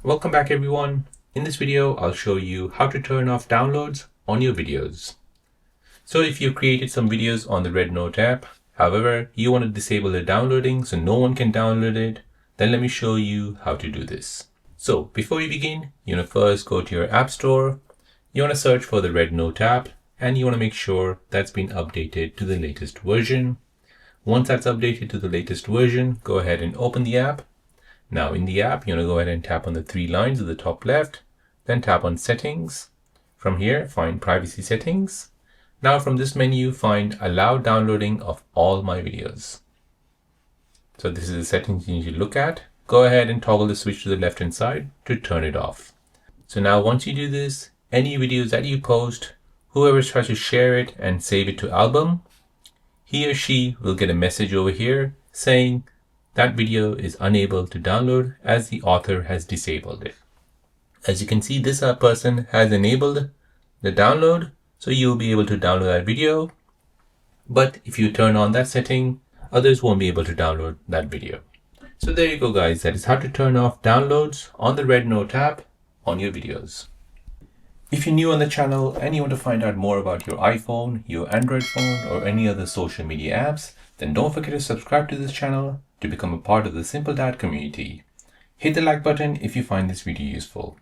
Welcome back everyone. In this video, I'll show you how to turn off downloads on your videos. So if you created some videos on the RedNote app, however, you want to disable the downloading so no one can download it, then let me show you how to do this. So before you begin, you want to first go to your app store. You want to search for the RedNote app and you want to make sure that's been updated to the latest version. Once that's updated to the latest version, go ahead and open the app. Now in the app, you want to go ahead and tap on the three lines at the top left, then tap on settings. From here, find privacy settings. Now from this menu, find allow downloading of all my videos. So this is the settings you need to look at. Go ahead and toggle the switch to the left hand side to turn it off. So now once you do this, any videos that you post, whoever tries to share it and save it to album, he or she will get a message over here saying that video is unable to download as the author has disabled it. As you can see, this person has enabled the download, so you'll be able to download that video. But if you turn on that setting, others won't be able to download that video. So there you go guys, that is how to turn off downloads on the RedNote app on your videos. If you're new on the channel and you want to find out more about your iPhone, your Android phone, or any other social media apps, then don't forget to subscribe to this channel to become a part of the Simple Dad community. Hit the like button if you find this video useful.